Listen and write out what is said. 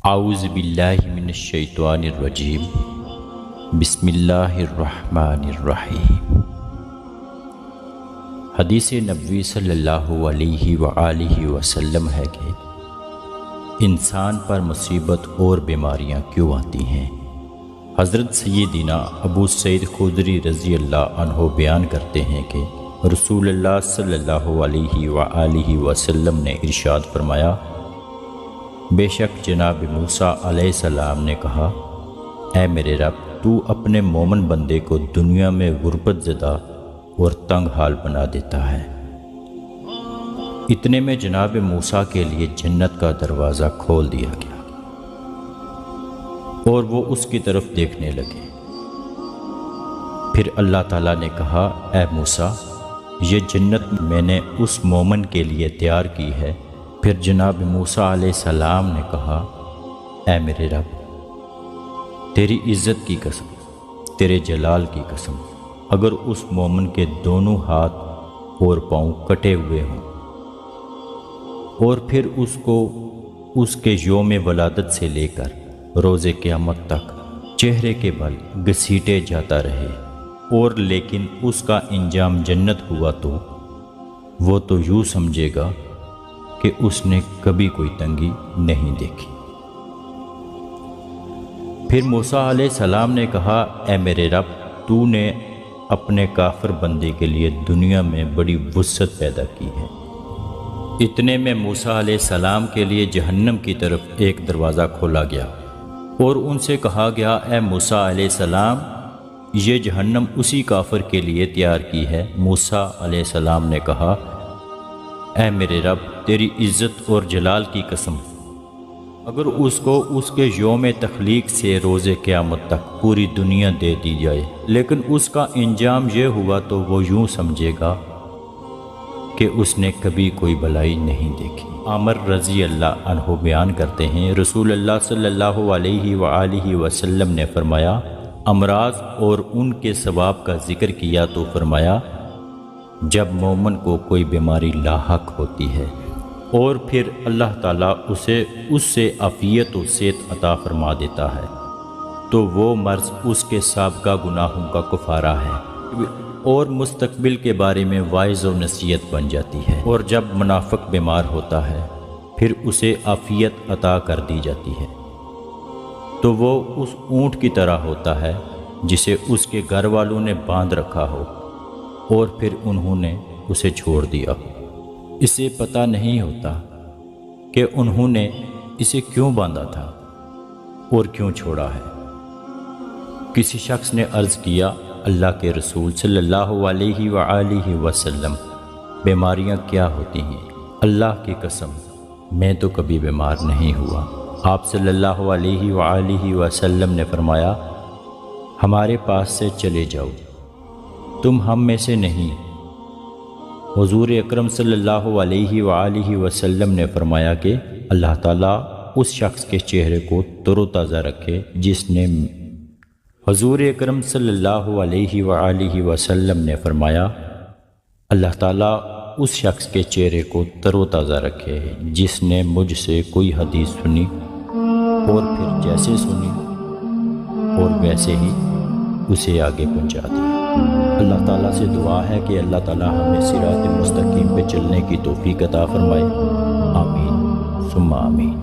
اعوذ باللہ من الشیطان الرجیم بسم اللہ الرحمن الرحیم۔ حدیث نبوی صلی اللہ علیہ وآلہ وسلم ہے کہ انسان پر مصیبت اور بیماریاں کیوں آتی ہیں؟ حضرت سیدنا ابو سعید خدری رضی اللہ عنہ بیان کرتے ہیں کہ رسول اللہ صلی اللہ علیہ وآلہ وسلم نے ارشاد فرمایا، بے شک جناب موسیٰ علیہ السلام نے کہا، اے میرے رب، تو اپنے مومن بندے کو دنیا میں غربت زدہ اور تنگ حال بنا دیتا ہے۔ اتنے میں جناب موسیٰ کے لیے جنت کا دروازہ کھول دیا گیا اور وہ اس کی طرف دیکھنے لگے۔ پھر اللہ تعالیٰ نے کہا، اے موسیٰ، یہ جنت میں نے اس مومن کے لیے تیار کی ہے۔ پھر جناب موسیٰ علیہ السلام نے کہا، اے میرے رب، تیری عزت کی قسم، تیرے جلال کی قسم، اگر اس مومن کے دونوں ہاتھ اور پاؤں کٹے ہوئے ہوں اور پھر اس کو اس کے یوم ولادت سے لے کر روز قیامت تک چہرے کے بل گھسیٹے جاتا رہے اور لیکن اس کا انجام جنت ہوا تو وہ تو یوں سمجھے گا کہ اس نے کبھی کوئی تنگی نہیں دیکھی۔ پھر موسیٰ علیہ السلام نے کہا، اے میرے رب، تو نے اپنے کافر بندے کے لیے دنیا میں بڑی وسعت پیدا کی ہے۔ اتنے میں موسیٰ علیہ السلام کے لیے جہنم کی طرف ایک دروازہ کھولا گیا اور ان سے کہا گیا، اے موسیٰ علیہ السلام، یہ جہنم اسی کافر کے لیے تیار کی ہے۔ موسیٰ علیہ السلام نے کہا، اے میرے رب، تیری عزت اور جلال کی قسم، اگر اس کو اس کے یوم تخلیق سے روز قیامت تک پوری دنیا دے دی جائے لیکن اس کا انجام یہ ہوا تو وہ یوں سمجھے گا کہ اس نے کبھی کوئی بلائی نہیں دیکھی۔ عامر رضی اللہ عنہ بیان کرتے ہیں، رسول اللہ صلی اللہ علیہ وآلہ وسلم نے فرمایا، امراض اور ان کے ثواب کا ذکر کیا تو فرمایا، جب مومن کو کوئی بیماری لاحق ہوتی ہے اور پھر اللہ تعالیٰ اسے اس سے عافیت و صحت عطا فرما دیتا ہے تو وہ مرض اس کے سابقہ گناہوں کا کفارہ ہے اور مستقبل کے بارے میں واعظ و نصیحت بن جاتی ہے۔ اور جب منافق بیمار ہوتا ہے پھر اسے عافیت عطا کر دی جاتی ہے تو وہ اس اونٹ کی طرح ہوتا ہے جسے اس کے گھر والوں نے باندھ رکھا ہو اور پھر انہوں نے اسے چھوڑ دیا ہو۔ اسے پتہ نہیں ہوتا کہ انہوں نے اسے کیوں باندھا تھا اور کیوں چھوڑا ہے۔ کسی شخص نے عرض کیا، اللہ کے رسول صلی اللہ علیہ وآلہ وسلم، بیماریاں کیا ہوتی ہیں؟ اللہ کی قسم، میں تو کبھی بیمار نہیں ہوا۔ آپ صلی اللہ علیہ وآلہ وسلم نے فرمایا، ہمارے پاس سے چلے جاؤ، تم ہم میں سے نہیں۔ حضور اکرم صلی اللہ علیہ وآلہ وسلم نے فرمایا کہ اللہ تعالیٰ اس شخص کے چہرے کو تر و تازہ رکھے جس نے حضور اکرم صلی اللہ علیہ وآلہ وسلم نے فرمایا، اللہ تعالیٰ اس شخص کے چہرے کو تر و تازہ رکھے جس نے مجھ سے کوئی حدیث سنی اور پھر جیسے سنی اور ویسے ہی اسے آگے پہنچا دیا۔ اللہ تعالیٰ سے دعا ہے کہ اللہ تعالیٰ ہمیں صراط مستقیم پہ چلنے کی توفیق عطا فرمائے۔ آمین ثم آمین۔